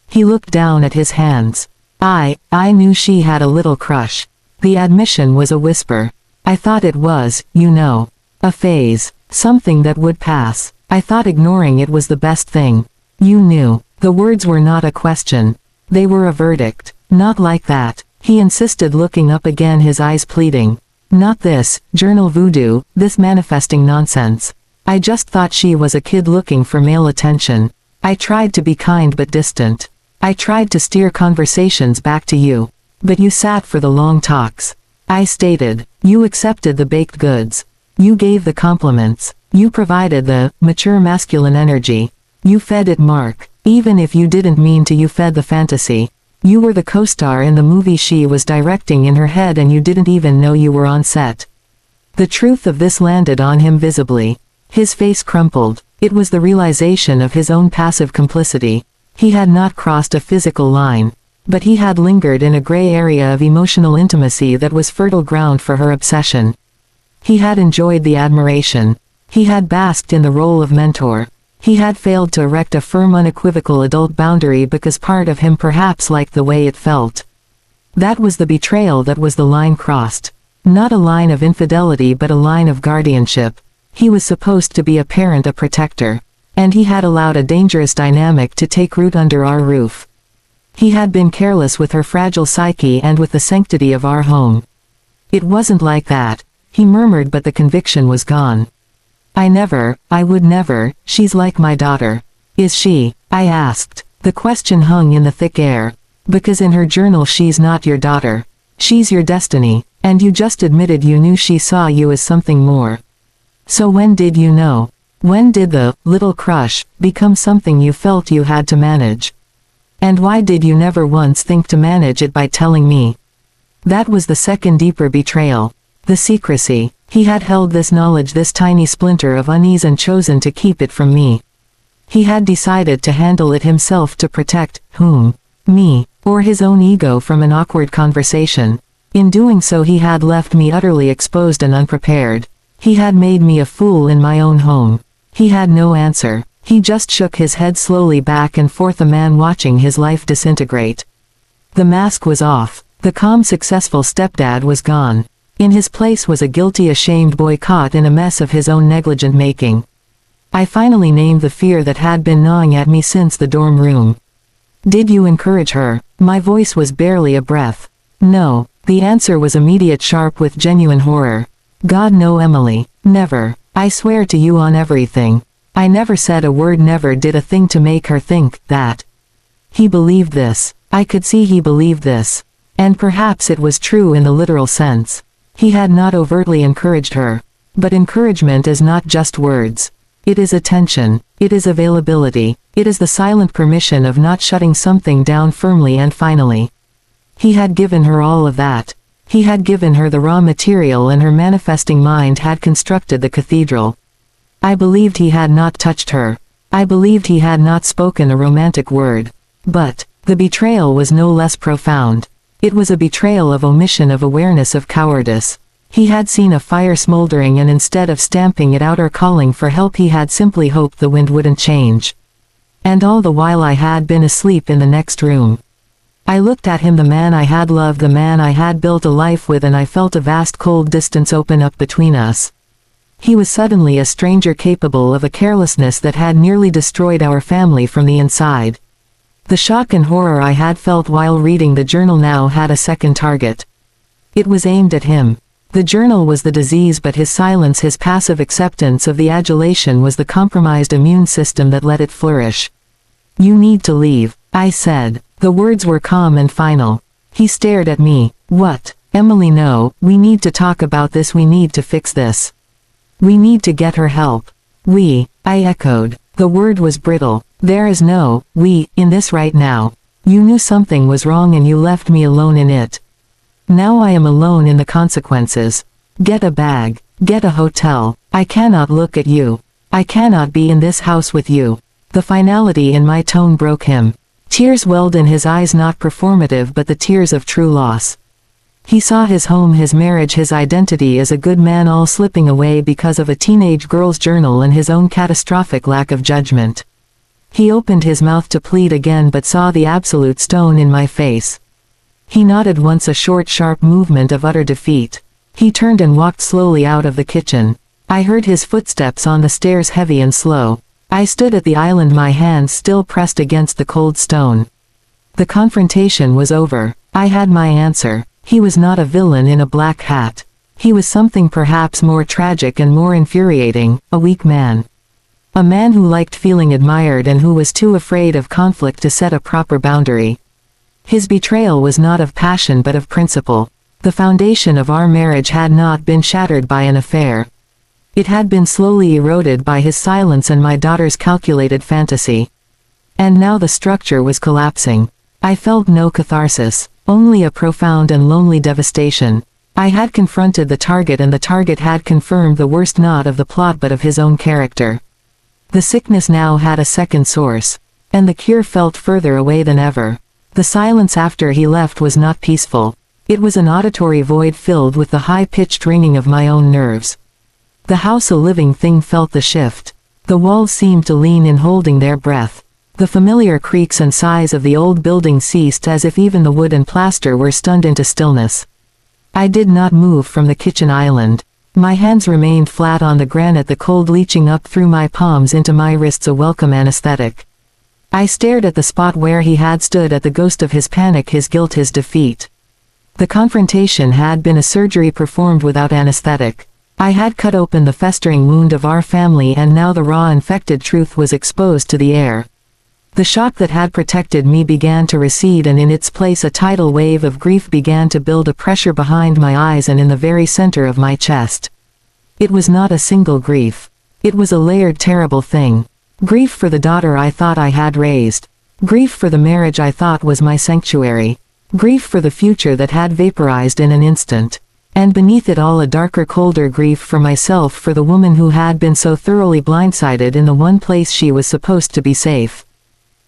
He looked down at his hands. I knew she had a little crush. The admission was a whisper. I thought it was, a phase, something that would pass. I thought ignoring it was the best thing. You knew. The words were not a question. They were a verdict. Not like that. He insisted, looking up again, his eyes pleading. Not this, journal voodoo, this manifesting nonsense. I just thought she was a kid looking for male attention. I tried to be kind but distant. I tried to steer conversations back to you. But you sat for the long talks. I stated. You accepted the baked goods. You gave the compliments. You provided the mature masculine energy. You fed it, Mark. Even if you didn't mean to, you fed the fantasy. You were the co-star in the movie she was directing in her head, and you didn't even know you were on set. The truth of this landed on him visibly. His face crumpled. It was the realization of his own passive complicity. He had not crossed a physical line, but he had lingered in a gray area of emotional intimacy that was fertile ground for her obsession. He had enjoyed the admiration. He had basked in the role of mentor. He had failed to erect a firm, unequivocal adult boundary because part of him perhaps liked the way it felt. That was the betrayal, that was the line crossed. Not a line of infidelity but a line of guardianship. He was supposed to be a parent, a protector. And he had allowed a dangerous dynamic to take root under our roof. He had been careless with her fragile psyche and with the sanctity of our home. It wasn't like that, he murmured, but the conviction was gone. I would never, she's like my daughter. Is she? I asked. The question hung in the thick air. Because in her journal she's not your daughter. She's your destiny, and you just admitted you knew she saw you as something more. So when did you know? When did the little crush become something you felt you had to manage? And why did you never once think to manage it by telling me? That was the second deeper betrayal. The secrecy. He had held this knowledge, this tiny splinter of unease, and chosen to keep it from me. He had decided to handle it himself, to protect whom? Me, or his own ego from an awkward conversation. In doing so he had left me utterly exposed and unprepared. He had made me a fool in my own home. He had no answer. He just shook his head slowly back and forth, a man watching his life disintegrate. The mask was off. The calm, successful stepdad was gone. In his place was a guilty, ashamed boy caught in a mess of his own negligent making. I finally named the fear that had been gnawing at me since the dorm room. Did you encourage her? My voice was barely a breath. No. The answer was immediate, sharp, with genuine horror. God, no, Emily. Never. I swear to you on everything. I never said a word, never did a thing to make her think that. He believed this. I could see he believed this. And perhaps it was true in the literal sense. He had not overtly encouraged her. But encouragement is not just words. It is attention. It is availability. It is the silent permission of not shutting something down firmly and finally. He had given her all of that. He had given her the raw material, and her manifesting mind had constructed the cathedral. I believed he had not touched her. I believed he had not spoken a romantic word. But the betrayal was no less profound. It was a betrayal of omission, of awareness, of cowardice. He had seen a fire smoldering, and instead of stamping it out or calling for help, he had simply hoped the wind wouldn't change. And all the while I had been asleep in the next room. I looked at him, the man I had loved, the man I had built a life with, and I felt a vast cold distance open up between us. He was suddenly a stranger, capable of a carelessness that had nearly destroyed our family from the inside. The shock and horror I had felt while reading the journal now had a second target. It was aimed at him. The journal was the disease, but his silence, his passive acceptance of the adulation, was the compromised immune system that let it flourish. You need to leave, I said. The words were calm and final. He stared at me. What? Emily, no, we need to talk about this, we need to fix this. We need to get her help. We, I echoed. The word was brittle. There is no we in this right now. You knew something was wrong and you left me alone in it. Now I am alone in the consequences. Get a bag. Get a hotel. I cannot look at you. I cannot be in this house with you. The finality in my tone broke him. Tears welled in his eyes, not performative but the tears of true loss. He saw his home, his marriage, his identity as a good man all slipping away because of a teenage girl's journal and his own catastrophic lack of judgment. He opened his mouth to plead again but saw the absolute stone in my face. He nodded once, a short, sharp movement of utter defeat. He turned and walked slowly out of the kitchen. I heard his footsteps on the stairs, heavy and slow. I stood at the island, my hands still pressed against the cold stone. The confrontation was over. I had my answer. He was not a villain in a black hat. He was something perhaps more tragic and more infuriating, a weak man. A man who liked feeling admired and who was too afraid of conflict to set a proper boundary. His betrayal was not of passion but of principle. The foundation of our marriage had not been shattered by an affair. It had been slowly eroded by his silence and my daughter's calculated fantasy. And now the structure was collapsing. I felt no catharsis, only a profound and lonely devastation. I had confronted the target and the target had confirmed the worst not of the plot but of his own character. The sickness now had a second source. And the cure felt further away than ever. The silence after he left was not peaceful. It was an auditory void filled with the high-pitched ringing of my own nerves. The house, a living thing, felt the shift. The walls seemed to lean in, holding their breath. The familiar creaks and sighs of the old building ceased, as if even the wood and plaster were stunned into stillness. I did not move from the kitchen island. My hands remained flat on the granite, the cold leaching up through my palms into my wrists, a welcome anesthetic. I stared at the spot where he had stood, at the ghost of his panic, his guilt, his defeat. The confrontation had been a surgery performed without anesthetic. I had cut open the festering wound of our family, and now the raw infected truth was exposed to the air. The shock that had protected me began to recede, and in its place a tidal wave of grief began to build, a pressure behind my eyes and in the very center of my chest. It was not a single grief. It was a layered, terrible thing. Grief for the daughter I thought I had raised. Grief for the marriage I thought was my sanctuary. Grief for the future that had vaporized in an instant. And beneath it all, a darker, colder grief for myself, for the woman who had been so thoroughly blindsided in the one place she was supposed to be safe.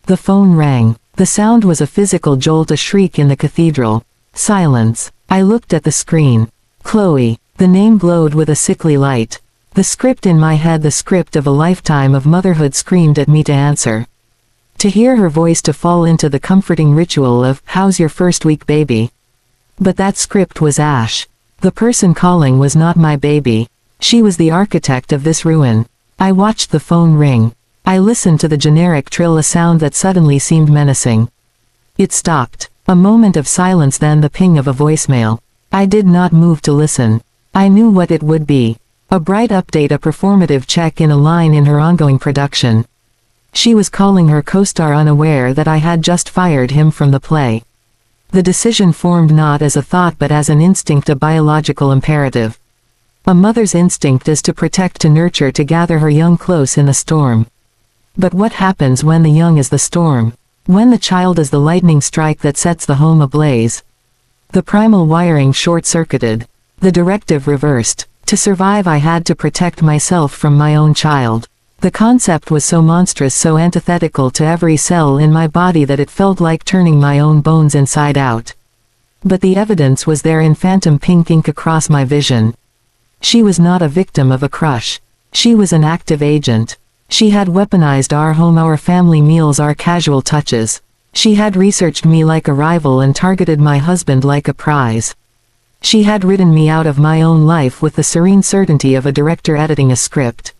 The phone rang. The sound was a physical jolt, a shriek in the cathedral. Silence. I looked at the screen. Chloe. The name glowed with a sickly light. The script in my head, the script of a lifetime of motherhood, screamed at me to answer. To hear her voice, to fall into the comforting ritual of, "How's your first week, baby?" But that script was ash. The person calling was not my baby. She was the architect of this ruin. I watched the phone ring. I listened to the generic trill, a sound that suddenly seemed menacing. It stopped. A moment of silence, then the ping of a voicemail. I did not move to listen. I knew what it would be. A bright update, a performative check-in, a line in her ongoing production. She was calling her co-star, unaware that I had just fired him from the play. The decision formed not as a thought but as an instinct, a biological imperative. A mother's instinct is to protect, to nurture, to gather her young close in the storm. But what happens when the young is the storm? When the child is the lightning strike that sets the home ablaze? The primal wiring short-circuited. The directive reversed. To survive, I had to protect myself from my own child. The concept was so monstrous, so antithetical to every cell in my body, that it felt like turning my own bones inside out. But the evidence was there in phantom pink ink across my vision. She was not a victim of a crush. She was an active agent. She had weaponized our home, our family meals, our casual touches. She had researched me like a rival and targeted my husband like a prize. She had ridden me out of my own life with the serene certainty of a director editing a script.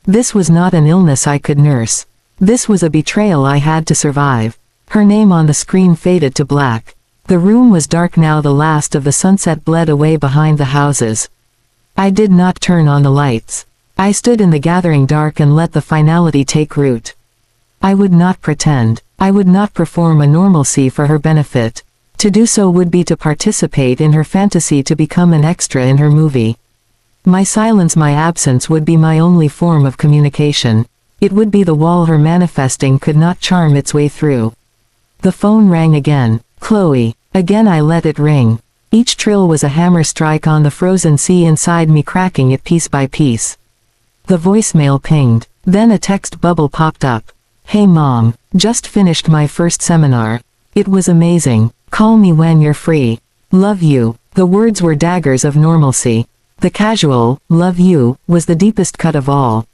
This was not an illness I could nurse. This was a betrayal I had to survive. Her name on the screen faded to black. The room was dark now, the last of the sunset bled away behind the houses. I did not turn on the lights. I stood in the gathering dark and let the finality take root. I would not pretend. I would not perform a normalcy for her benefit. To do so would be to participate in her fantasy, to become an extra in her movie. My silence, my absence, would be my only form of communication. It would be the wall her manifesting could not charm its way through. The phone rang again. Chloe. Again I let it ring. Each trill was a hammer strike on the frozen sea inside me, cracking it piece by piece. The voicemail pinged. Then a text bubble popped up. "Hey mom, just finished my first seminar. It was amazing. Call me when you're free. Love you." The words were daggers of normalcy. The casual, "love you," was the deepest cut of all.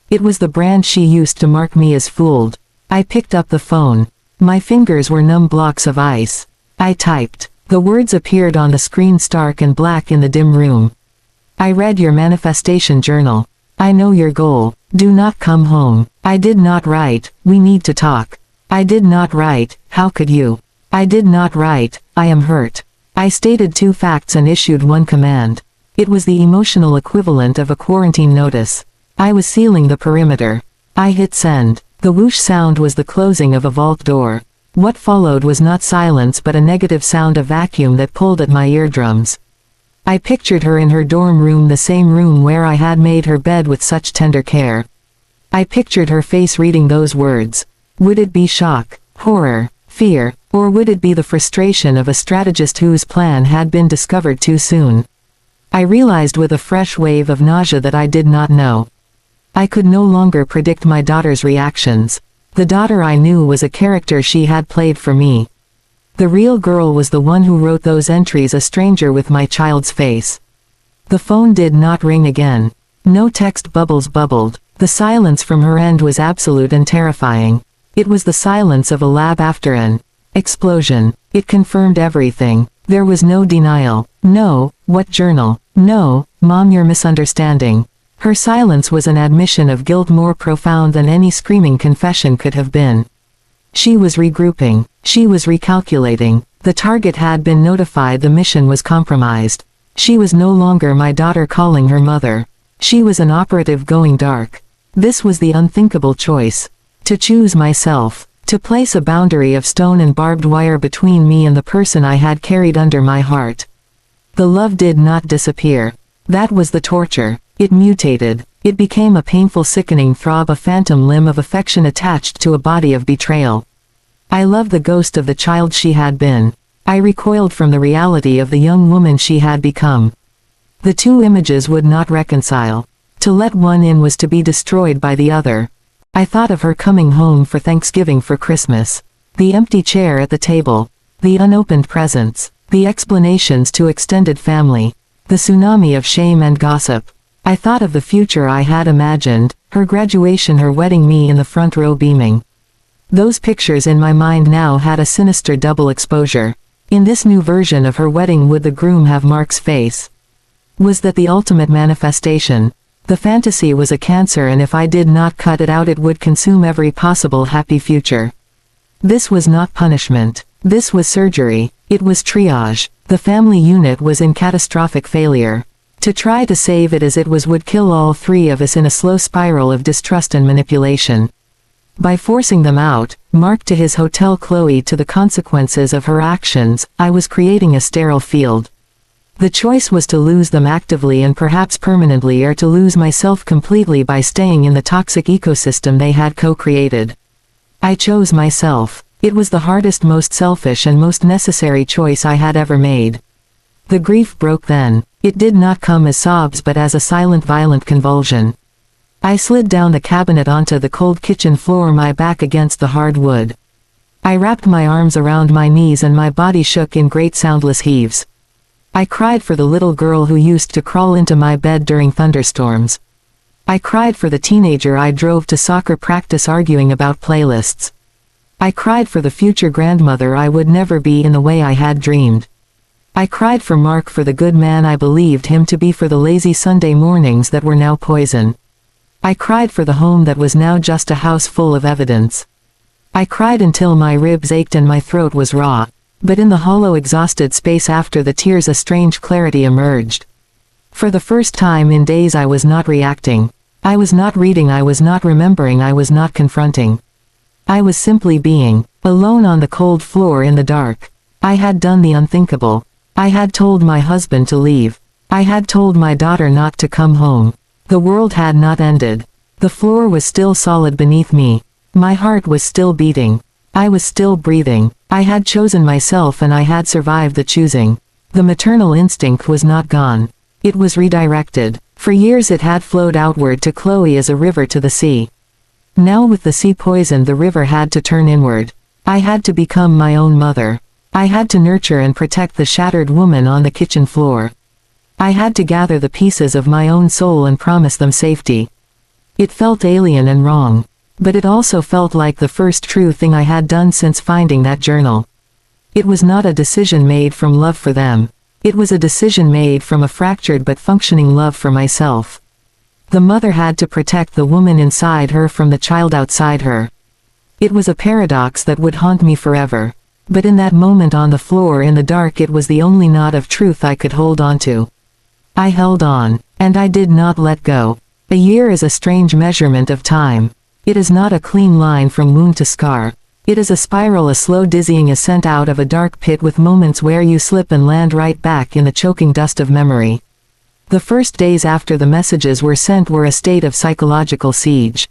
It was the brand she used to mark me as fooled. I picked up the phone. My fingers were numb blocks of ice. I typed. The words appeared on the screen, stark and black in the dim room. "I read your manifestation journal. I know your goal. Do not come home." I did not write, "We need to talk." I did not write, "How could you?" I did not write, I am hurt. I stated 2 facts and issued 1 command. It was the emotional equivalent of a quarantine notice. I was sealing the perimeter. I hit send. The whoosh sound was the closing of a vault door. What followed was not silence but a negative sound of vacuum that pulled at my eardrums. I pictured her in her dorm room, the same room where I had made her bed with such tender care. I pictured her face reading those words. Would it be shock, horror, fear, or would it be the frustration of a strategist whose plan had been discovered too soon? I realized with a fresh wave of nausea that I did not know. I could no longer predict my daughter's reactions. The daughter I knew was a character she had played for me. The real girl was the one who wrote those entries, a stranger with my child's face. The phone did not ring again. No text bubbles bubbled. The silence from her end was absolute and terrifying. It was the silence of a lab after an explosion. It confirmed everything. There was no denial. No, what journal? No, Mom, you're misunderstanding. Her silence was an admission of guilt more profound than any screaming confession could have been. She was regrouping. She was recalculating. The target had been notified, the mission was compromised. She was no longer my daughter calling her mother. She was an operative going dark. This was the unthinkable choice. To choose myself. To place a boundary of stone and barbed wire between me and the person I had carried under my heart. The love did not disappear. That was the torture. It mutated. It became a painful, sickening throb, a phantom limb of affection attached to a body of betrayal. I loved the ghost of the child she had been. I recoiled from the reality of the young woman she had become. The 2 images would not reconcile. To let one in was to be destroyed by the other. I thought of her coming home for Thanksgiving, for Christmas. The empty chair at the table. The unopened presents. The explanations to extended family. The tsunami of shame and gossip. I thought of the future I had imagined, her graduation, her wedding, me in the front row beaming. Those pictures in my mind now had a sinister double exposure. In this new version of her wedding, would the groom have Mark's face? Was that the ultimate manifestation? The fantasy was a cancer, and if I did not cut it out, it would consume every possible happy future. This was not punishment. This was surgery. It was triage. The family unit was in catastrophic failure. To try to save it as it was would kill all 3 of us in a slow spiral of distrust and manipulation. By forcing them out, Mark to his hotel, Chloe to the consequences of her actions, I was creating a sterile field. The choice was to lose them actively and perhaps permanently, or to lose myself completely by staying in the toxic ecosystem they had co-created. I chose myself. It was the hardest, most selfish and most necessary choice I had ever made. The grief broke then. It did not come as sobs but as a silent, violent convulsion. I slid down the cabinet onto the cold kitchen floor, my back against the hard wood. I wrapped my arms around my knees and my body shook in great soundless heaves. I cried for the little girl who used to crawl into my bed during thunderstorms. I cried for the teenager I drove to soccer practice arguing about playlists. I cried for the future grandmother I would never be in the way I had dreamed. I cried for Mark, for the good man I believed him to be, for the lazy Sunday mornings that were now poison. I cried for the home that was now just a house full of evidence. I cried until my ribs ached and my throat was raw. But in the hollow, exhausted space after the tears, a strange clarity emerged. For the first time in days I was not reacting. I was not reading, I was not remembering, I was not confronting. I was simply being, alone on the cold floor in the dark. I had done the unthinkable. I had told my husband to leave. I had told my daughter not to come home. The world had not ended. The floor was still solid beneath me. My heart was still beating. I was still breathing. I had chosen myself and I had survived the choosing. The maternal instinct was not gone. It was redirected. For years it had flowed outward to Chloe as a river to the sea. Now with the sea poisoned, the river had to turn inward. I had to become my own mother. I had to nurture and protect the shattered woman on the kitchen floor. I had to gather the pieces of my own soul and promise them safety. It felt alien and wrong. But it also felt like the first true thing I had done since finding that journal. It was not a decision made from love for them. It was a decision made from a fractured but functioning love for myself. The mother had to protect the woman inside her from the child outside her. It was a paradox that would haunt me forever. But in that moment on the floor in the dark, it was the only knot of truth I could hold onto. I held on, and I did not let go. A year is a strange measurement of time. It is not a clean line from wound to scar. It is a spiral, a slow dizzying ascent out of a dark pit with moments where you slip and land right back in the choking dust of memory. The first days after the messages were sent were a state of psychological siege.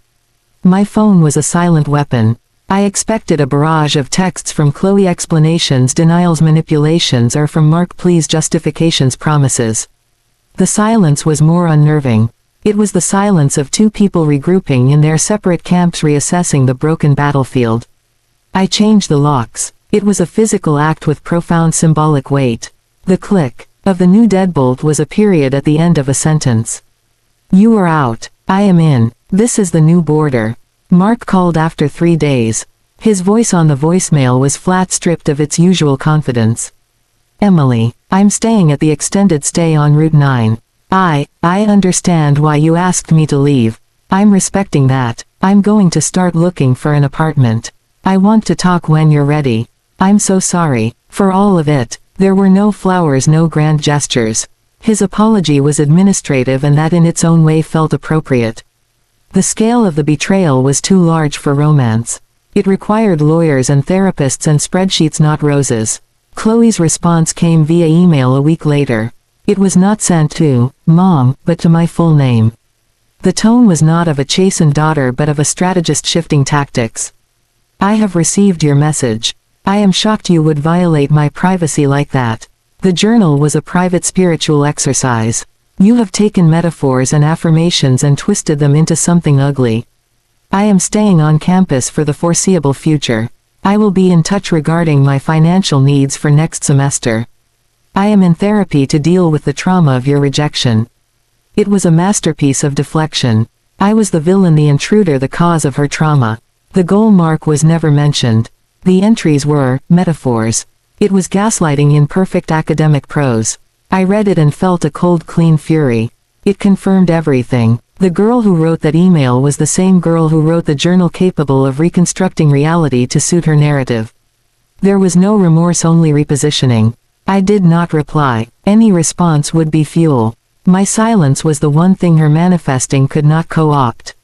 My phone was a silent weapon. I expected a barrage of texts from Chloe, explanations, denials, manipulations, or from Mark, please, justifications, promises. The silence was more unnerving. It was the silence of two people regrouping in their separate camps, reassessing the broken battlefield. I changed the locks. It was a physical act with profound symbolic weight. The click of the new deadbolt was a period at the end of a sentence. You are out. I am in. This is the new border. Mark called after 3 days. His voice on the voicemail was flat, stripped of its usual confidence. Emily, I'm staying at the extended stay on Route 9. I understand why you asked me to leave. I'm respecting that. I'm going to start looking for an apartment. I want to talk when you're ready. I'm so sorry for all of it. There were no flowers, no grand gestures. His apology was administrative, and that in its own way felt appropriate. The scale of the betrayal was too large for romance. It required lawyers and therapists and spreadsheets, not roses. Chloe's response came via email a week later. It was not sent to Mom, but to my full name. The tone was not of a chastened daughter but of a strategist shifting tactics. I have received your message. I am shocked you would violate my privacy like that. The journal was a private spiritual exercise. You have taken metaphors and affirmations and twisted them into something ugly. I am staying on campus for the foreseeable future. I will be in touch regarding my financial needs for next semester. I am in therapy to deal with the trauma of your rejection. It was a masterpiece of deflection. I was the villain, the intruder, the cause of her trauma. The goal mark was never mentioned. The entries were metaphors. It was gaslighting in perfect academic prose. I read it and felt a cold, clean fury. It confirmed everything. The girl who wrote that email was the same girl who wrote the journal, capable of reconstructing reality to suit her narrative. There was no remorse, only repositioning. I did not reply. Any response would be fuel. My silence was the one thing her manifesting could not co-opt.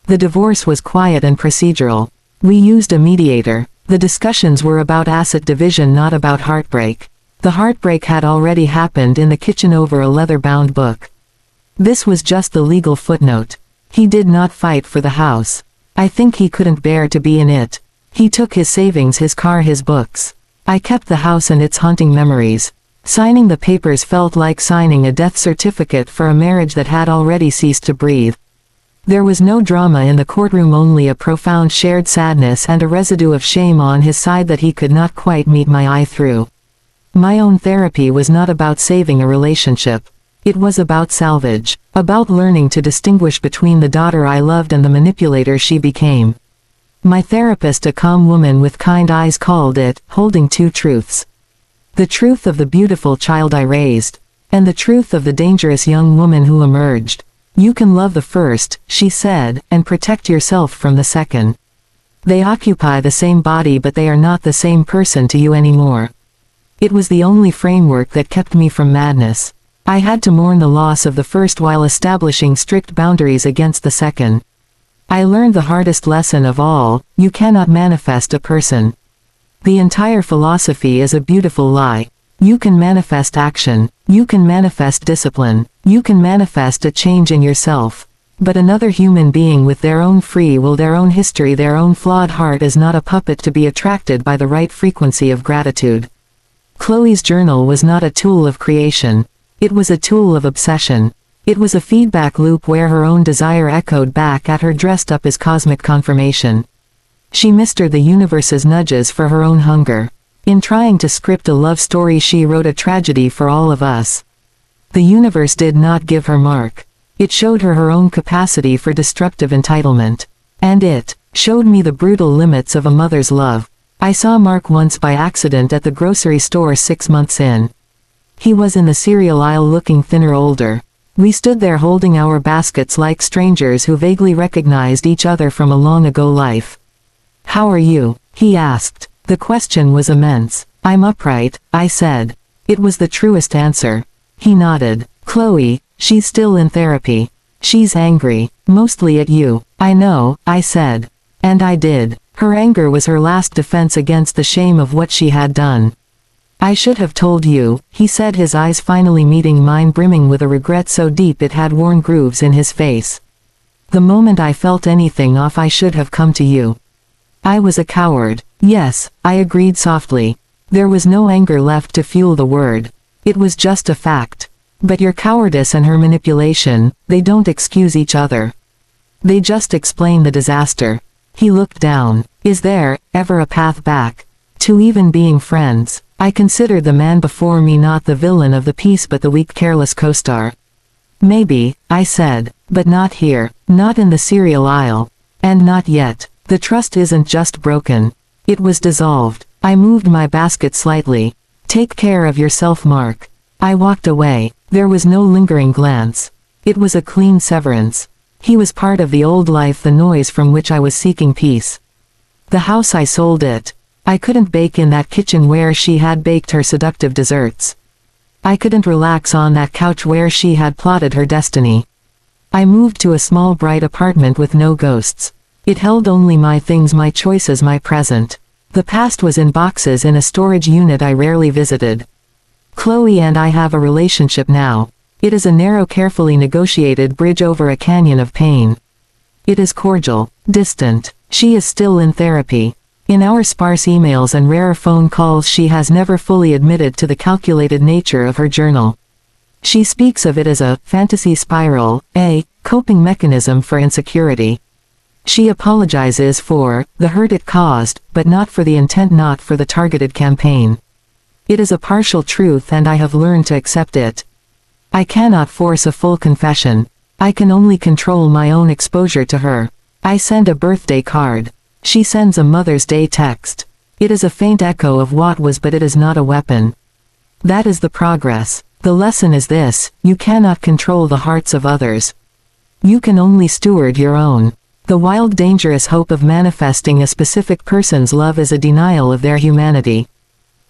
The divorce was quiet and procedural. We used a mediator. The discussions were about asset division, not about heartbreak. The heartbreak had already happened in the kitchen over a leather-bound book. This was just the legal footnote. He did not fight for the house. I think he couldn't bear to be in it. He took his savings, his car, his books. I kept the house and its haunting memories. Signing the papers felt like signing a death certificate for a marriage that had already ceased to breathe. There was no drama in the courtroom, only a profound shared sadness and a residue of shame on his side that he could not quite meet my eye through. My own therapy was not about saving a relationship. It was about salvage, about learning to distinguish between the daughter I loved and the manipulator she became. My therapist, a calm woman with kind eyes, called it holding two truths. The truth of the beautiful child I raised, and the truth of the dangerous young woman who emerged. You can love the first, she said, and protect yourself from the second. They occupy the same body, but they are not the same person to you anymore. It was the only framework that kept me from madness. I had to mourn the loss of the first while establishing strict boundaries against the second. I learned the hardest lesson of all: you cannot manifest a person. The entire philosophy is a beautiful lie. You can manifest action. You can manifest discipline. You can manifest a change in yourself. But another human being with their own free will, their own history, their own flawed heart is not a puppet to be attracted by the right frequency of gratitude. Chloe's journal was not a tool of creation. It was a tool of obsession. It was a feedback loop where her own desire echoed back at her, dressed up as cosmic confirmation. She mistook the universe's nudges for her own hunger. In trying to script a love story, she wrote a tragedy for all of us. The universe did not give her Mark. It showed her her own capacity for destructive entitlement. And it showed me the brutal limits of a mother's love. I saw Mark once by accident at the grocery store 6 months in. He was in the cereal aisle, looking thinner, older. We stood there holding our baskets like strangers who vaguely recognized each other from a long ago life. "How are you?" he asked. The question was immense. I'm upright, I said. It was the truest answer. He nodded. Chloe, she's still in therapy. She's angry, mostly at you. I know, I said. And I did. Her anger was her last defense against the shame of what she had done. I should have told you, he said, his eyes finally meeting mine, brimming with a regret so deep it had worn grooves in his face. The moment I felt anything off, I should have come to you. I was a coward. Yes, I agreed softly. There was no anger left to fuel the word. It was just a fact. But your cowardice and her manipulation, they don't excuse each other. They just explain the disaster. He looked down. Is there ever a path back to even being friends? I considered the man before me not the villain of the piece but the weak, careless co-star. Maybe, I said, but not here, not in the cereal aisle. And not yet. The trust isn't just broken. It was dissolved. I moved my basket slightly. Take care of yourself, Mark. I walked away. There was no lingering glance. It was a clean severance. He was part of the old life, the noise from which I was seeking peace. The house, I sold it. I couldn't bake in that kitchen where she had baked her seductive desserts. I couldn't relax on that couch where she had plotted her destiny. I moved to a small, bright apartment with no ghosts. It held only my things, my choices, my present. The past was in boxes in a storage unit I rarely visited. Chloe and I have a relationship now. It is a narrow, carefully negotiated bridge over a canyon of pain. It is cordial, distant. She is still in therapy. In our sparse emails and rare phone calls, she has never fully admitted to the calculated nature of her journal. She speaks of it as a fantasy spiral, a coping mechanism for insecurity. She apologizes for the hurt it caused, but not for the intent, not for the targeted campaign. It is a partial truth and I have learned to accept it. I cannot force a full confession. I can only control my own exposure to her. I send a birthday card. She sends a Mother's Day text. It is a faint echo of what was, but it is not a weapon. That is the progress. The lesson is this: you cannot control the hearts of others. You can only steward your own. The wild, dangerous hope of manifesting a specific person's love is a denial of their humanity.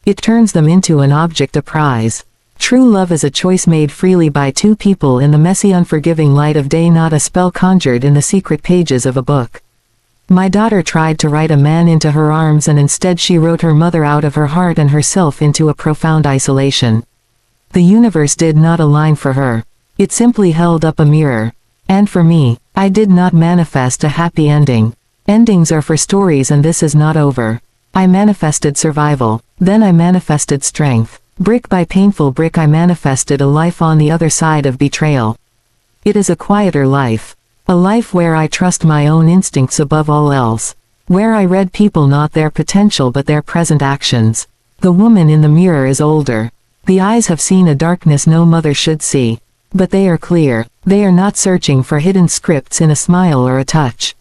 It turns them into an object, a prize. True love is a choice made freely by two people in the messy, unforgiving light of day, not a spell conjured in the secret pages of a book. My daughter tried to write a man into her arms, and instead she wrote her mother out of her heart and herself into a profound isolation. The universe did not align for her. It simply held up a mirror. And for me, I did not manifest a happy ending. Endings are for stories, and this is not over. I manifested survival. Then I manifested strength. Brick by painful brick I manifested a life on the other side of betrayal. It is a quieter life. A life where I trust my own instincts above all else. Where I read people not their potential but their present actions. The woman in the mirror is older. The eyes have seen a darkness no mother should see. But they are clear. They are not searching for hidden scripts in a smile or a touch.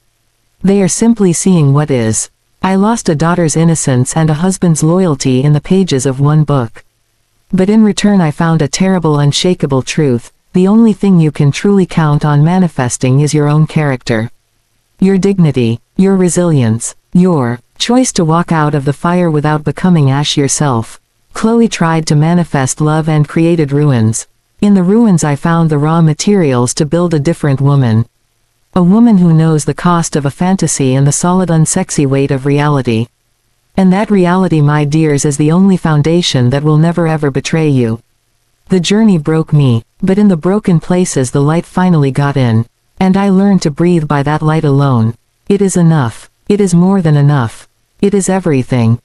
They are simply seeing what is. I lost a daughter's innocence and a husband's loyalty in the pages of one book. But in return I found a terrible, unshakable truth. The only thing you can truly count on manifesting is your own character. Your dignity, your resilience, your choice to walk out of the fire without becoming ash yourself. Chloe tried to manifest love and created ruins. In the ruins I found the raw materials to build a different woman. A woman who knows the cost of a fantasy and the solid, unsexy weight of reality. And that reality, my dears, is the only foundation that will never ever betray you. The journey broke me, but in the broken places the light finally got in. And I learned to breathe by that light alone. It is enough. It is more than enough. It is everything.